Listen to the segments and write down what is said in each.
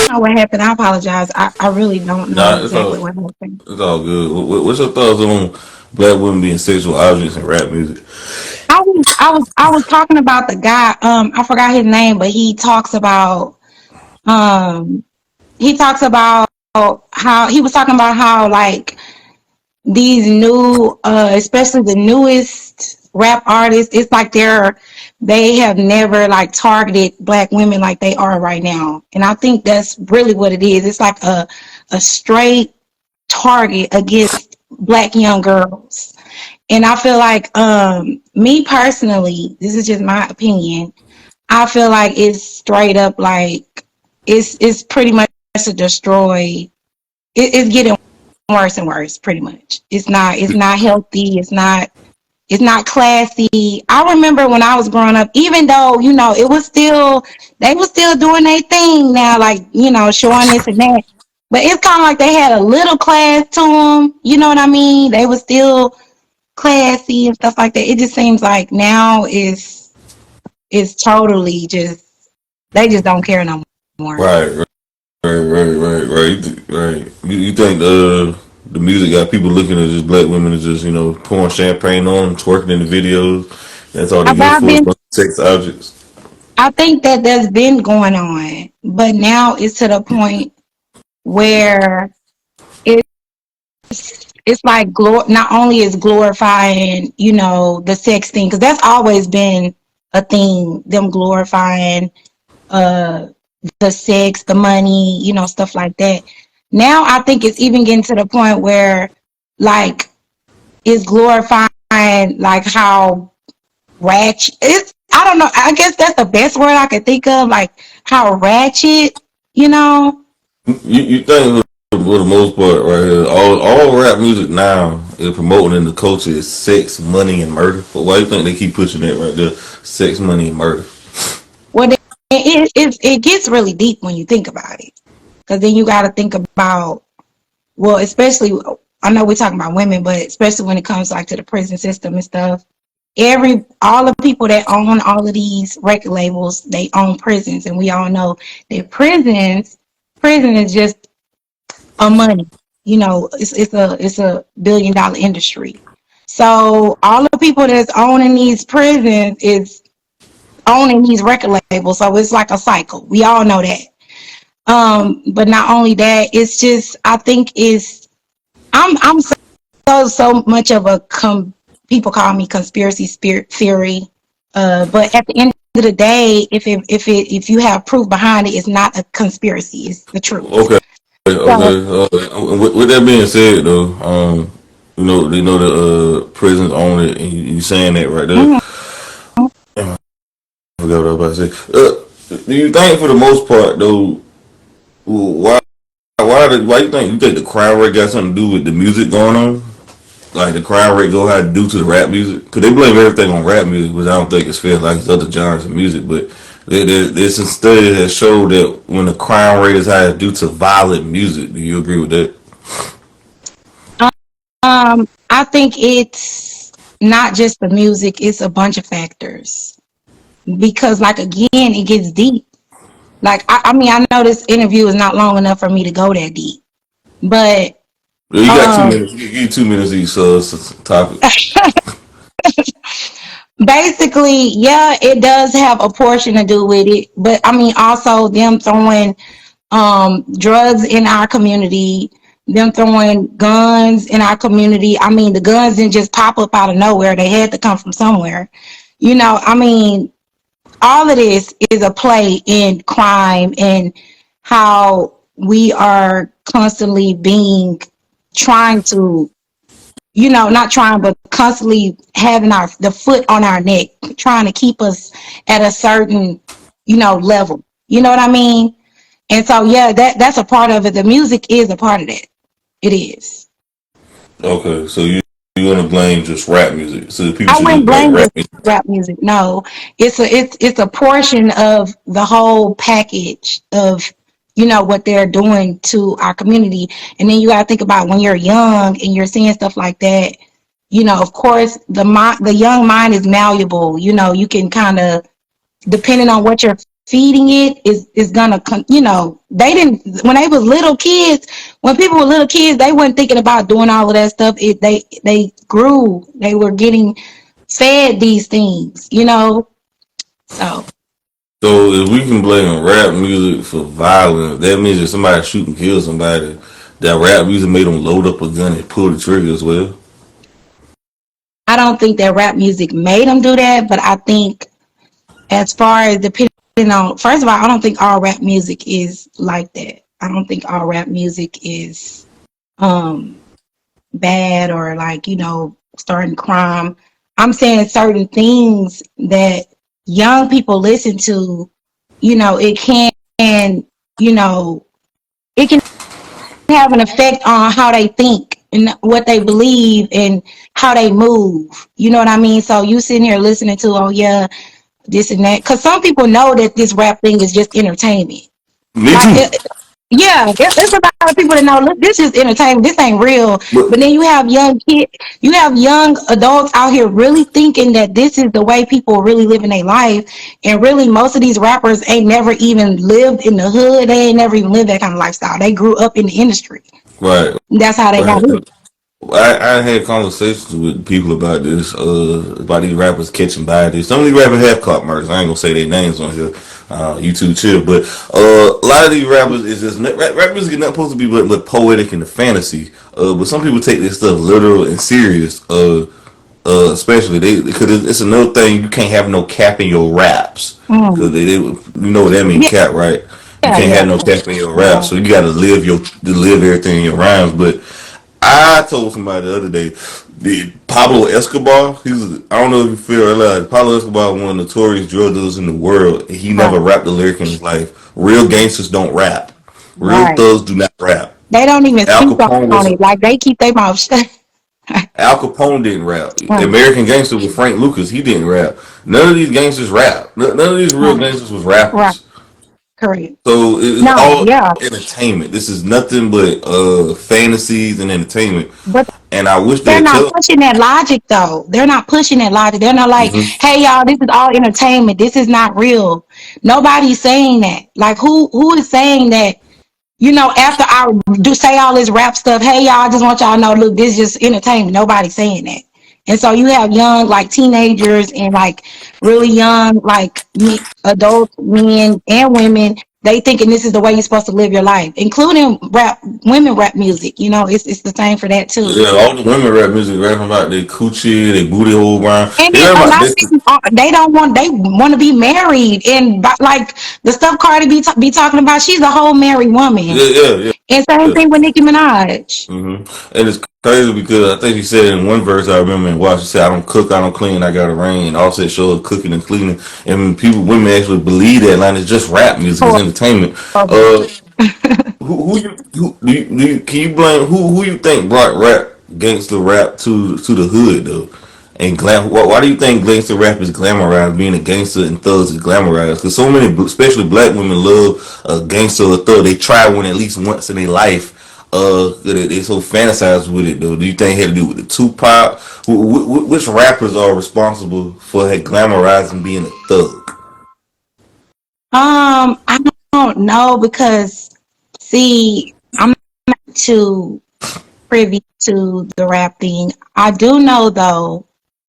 know what happened. I apologize. I really don't know Nah, it's exactly all what happened. it's all good. What's your thoughts on black women being sexual objects in rap music? I was talking about the guy. I forgot his name, but um he talks about how he was talking about how like these new especially the newest rap artists, it's like they have never like targeted black women like they are right now. And I think that's really what it is. It's like a straight target against black young girls. And I feel like me personally, this is just my opinion, I feel like it's straight up like it's pretty much to destroy. It's getting worse and worse, pretty much. It's not healthy. It's not classy. I remember when I was growing up, even though it was still they were still doing their thing now, like showing this and that. But it's kind of like they had a little class to them. You know what I mean? They were still classy and stuff like that. It just seems like now is totally just they just don't care no more. Right, right. You think the music got people looking at just black women as just pouring champagne on them, twerking in the videos. That's all they I've look for is been sex objects. I think that that's been going on, but now it's to the point where it's like not only is glorifying, the sex thing, because that's always been a thing, them glorifying uh the sex, the money, stuff like that. Now I think it's even getting to the point where like it's glorifying like how ratchet it's I don't know, I guess that's the best word I could think of, like how ratchet, you know. You think for the most part, right here, all rap music now is promoting in the culture is sex, money, and murder. But why do you think they keep pushing that right there? Sex, money, and murder. Well, it gets really deep when you think about it, because then you got to think about, well, especially I know we're talking about women, but especially when it comes like to the prison system and stuff. All the people that own all of these record labels, they own prisons, and we all know that prison is just a money. It's a $1 billion industry. So all the people that's owning these prisons is owning these record labels. So it's like a cycle. We all know that. But not only that, it's just I think it's I'm so much of a people call me conspiracy spirit theory. But at the end of the day, if you have proof behind it, it's not a conspiracy. It's the truth. Okay, So okay. With that being said, though, they know the prisons own it, and you saying that right there. mhm. I forgot what I was about to say. Do you think, for the most part, though, why why you think the crime rate got something to do with the music going on? Like the crime rate go had to do to the rap music? Because they blame everything on rap music, which I don't think it's fair like it's other genres of music. But there's a study that showed that when the crime rate is high, it's due to violent music. Do you agree with that? I think it's not just the music; it's a bunch of factors. Because, like again, it gets deep. Like I mean, I know this interview is not long enough for me to go that deep, but Yeah, you got 2 minutes. um, You give you 2 minutes each topic. basically, yeah, it does have a portion to do with it. But I mean, also them throwing drugs in our community, them throwing guns in our community. I mean, the guns didn't just pop up out of nowhere; they had to come from somewhere. I mean, all of this is a play in crime and how we are constantly being trying to, not trying, but constantly having the foot on our neck, trying to keep us at a certain, level. You know what I mean? And so, yeah, that's a part of it. The music is a part of that. It is. Okay, so you want to blame just rap music? So people I should just wouldn't blame blame rap just music. rap music. No, it's a portion of the whole package of what they're doing to our community. And then you got to think about when you're young and you're seeing stuff like that. Of course, the young mind is malleable. You can kind of, depending on what you're feeding it is gonna they didn't when they was little kids, when people were little kids, they weren't thinking about doing all of that stuff. They grew, they were getting fed these things, so So if we can blame rap music for violence, that means if somebody shoot and kill somebody, that rap music made them load up a gun and pull the trigger as well. I don't think that rap music made them do that, but I think as far as depending on, first of all, I don't think all rap music is like that. I don't think all rap music is um bad or like, starting crime. I'm saying certain things that young people listen to, it can, you know, it can have an effect on how they think and what they believe and how they move. You know what I mean? So you sitting here listening to, oh yeah, this and that. Because some people know that this rap thing is just entertainment. Me Like, too. yeah, there's a lot of people that know, look, this is entertainment. This ain't real. But But then you have young kids, you have young adults out here really thinking that this is the way people really living their life. And really, most of these rappers ain't never even lived in the hood. They ain't never even lived that kind of lifestyle. They grew up in the industry. right, That's how they got right. it. I had conversations with people about this, about these rappers catching bodies. Some of these rappers have caught murders. I ain't gonna say their names on here. You too chill, but a lot of these rappers is just rap music is not supposed to be but poetic and the fantasy. But some people take this stuff literal and serious. Especially because it's another thing, you can't have no cap in your raps because Mm. you know what that mean, Yeah, cap, right? You yeah, can't have yeah, no cap in your yeah. raps, so you got to live everything in your rhymes. But I told somebody the other day, the Pablo Escobar, I don't know if you feel like Pablo Escobar, one of the notorious drug dealers in the world, and he Right, never rapped a lyric in his life. Real gangsters don't rap. Real right. thugs do not rap. They don't even Al speak Capone on was it. Like they keep their mouth shut. Al Capone didn't rap. Right, American Gangster with Frank Lucas, he didn't rap. None of these gangsters rap. None of these real right, gangsters was right. rappers. Correct. So it's No, all yeah. entertainment. This is nothing but fantasies and entertainment. But And I wish they're they'd not tell. pushing that logic though. They're not pushing that logic. They're not like, Mhm. hey y'all, this is all entertainment. This is not real. Nobody's saying that. Like who is saying that, after I do say all this rap stuff, hey y'all, I just want y'all to know, look, this is just entertainment. Nobody's saying that. And so you have young, like teenagers and like really young, like adult men and women. They thinking this is the way you're supposed to live your life, including women rap music. It's the same for that too. Yeah, all the women rap music rapping about their coochie, their booty hole round. And They then rap a about lot of this. people, they want to be married, and like the stuff Cardi be talking about, she's a whole married woman. Yeah, yeah, yeah. And same Yeah. thing with Nicki Minaj. And it's crazy because I think she said in one verse I remember in Watch, she said, "I don't cook, I don't clean, I got to rain." And Offset showed cooking and cleaning, and women actually believe that line. It's just rap music, it's entertainment. Horrible. Uh, can you blame who you think brought gangster rap to the hood though? And why do you think gangster rap is glamorized? Being a gangster and thugs is glamorized because so many, especially black women, love a gangster or thug. They try one at least once in their life. They so fantasize with it though. Do you think it had to do with the Tupac? Which rappers are responsible for glamorizing being a thug? I don't know because see, I'm not too privy to the rap thing. I do know though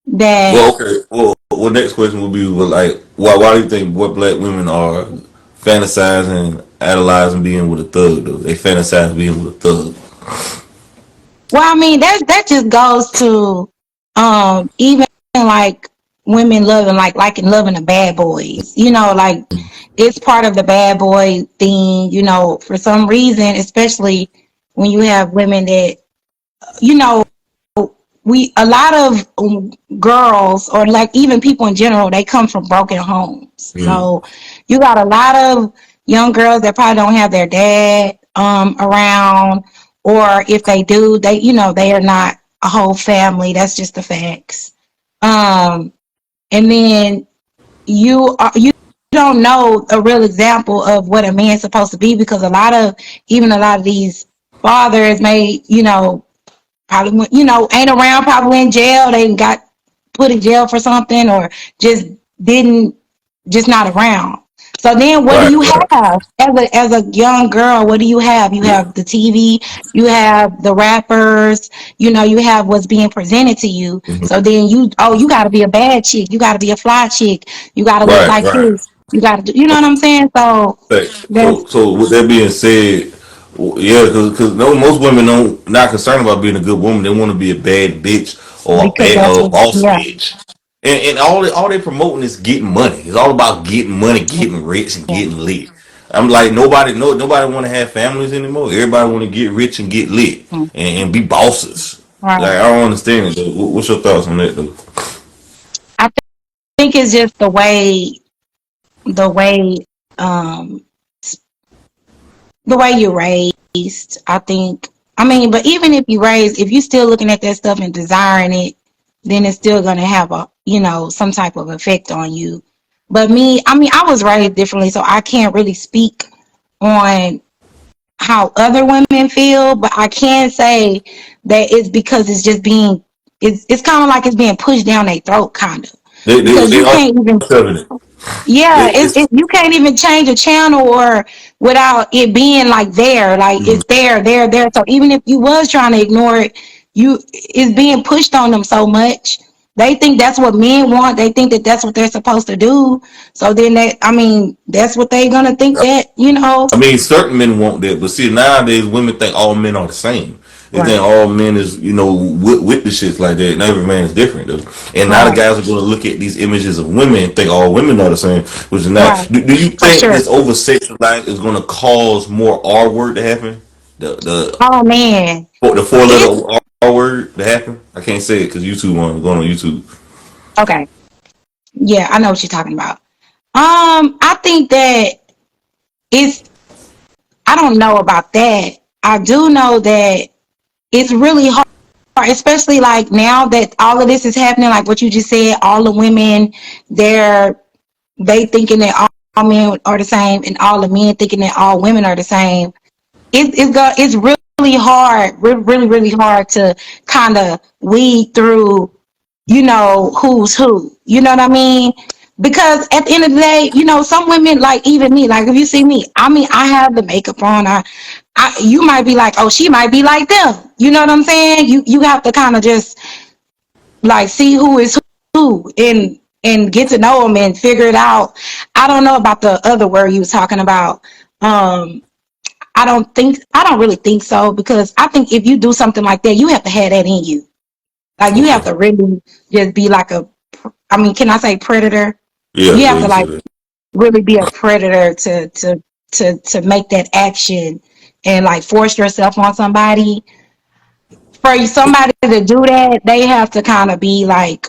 that Well, okay. Well, next question will be, well, like, why do you think what black women are fantasizing, idolizing being with a thug? Though they fantasize being with a thug. well, I mean that just goes to even like women loving liking loving the bad boys. Like it's part of the bad boy thing, for some reason, especially when you have women that, you know, we a lot of girls or like even people in general, they come from broken homes. Mm. So you got a lot of young girls that probably don't have their dad around, or if they do, they are not a whole family. That's just the facts. Um, and then you don't know a real example of what a man's supposed to be, because a lot of these fathers may, probably, ain't around, probably in jail. They got put in jail for something, or just didn't, just not around. So then what do Right, you right. have as a young girl? What do you have? You Yeah. have the TV, you have the rappers, you have what's being presented to you. So Mhm. then you got to be a bad chick. You got to be a fly chick. You got to look Right, like right. this. You got to do, you know what I'm saying? So Okay. that's So with that being said, yeah, because no, most women don't not concerned about being a good woman. They want to be a bad bitch or a because bad that's what, boss yeah. bitch. And all they promoting is getting money. It's all about getting money, getting rich, and Yeah. getting lit. I'm like nobody want to have families anymore. Everybody want to get rich and get lit Mm. and be bosses. Like Right. I don't understand it. Though. What's your thoughts on that though? I think it's just the way, um, the way you're raised. I think. I mean, but even if you raised, if you still looking at that stuff and desiring it, then it's still gonna have some type of effect on you. But me, I mean, I was raised differently, so I can't really speak on how other women feel. But I can say that it's because it's just it's kind of like it's being pushed down their throat, kind of, They they because they you all can't even. shoving it. Yeah, It's you can't even change a channel or without it being like there, like mm, it's there. So even if you was trying to ignore it, it's being pushed on them so much. They think that's what men want. They think that that's what they're supposed to do. So then I mean, that's what they're gonna think that. I mean, certain men want that, but see, nowadays women think all men are the same. They think Right, all men is, with the shits like that, and every man is different, though. And now the right, guys are going to look at these images of women and think all women are the same, which is not. right, Do you for think sure. this over sexualized is going to cause more R word to happen? The Oh man, the four it's letter R word to happen? I can't say it because YouTube going on YouTube. okay. Yeah, I know what you're talking about. I think that it's. I don't know about that. I do know that it's really hard, especially like now that all of this is happening, like what you just said, all the women, they thinking that all men are the same, and all the men thinking that all women are the same. It's really hard, really hard to kind of weed through, who's who. You know what I mean? Because at the end of the day, some women, like even me, like if you see me, I mean, I have the makeup on. You might be like, oh, she might be like them. You know what I'm saying? You have to kind of just like see who is who and get to know them and figure it out. I don't know about the other word you was talking about. Um, I don't really think so, because I think if you do something like that, you have to have that in you. Like you have Okay. to really just be like I mean, can I say predator? Yeah, You yeah, have to you like said that. really be a predator to make that action and like force yourself on somebody. For somebody to do that, they have to kind of be like,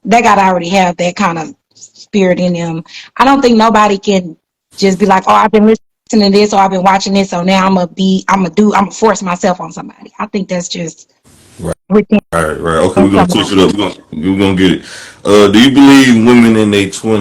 they got to already have that kind of spirit in them. I don't think nobody can just be like, oh, I've been listening to this or I've been watching this, so now I'm gonna force myself on somebody. I think that's just Right. within Right, right. Okay, we're gonna somebody. switch it up. We're gonna get it. Do you believe women in their 20s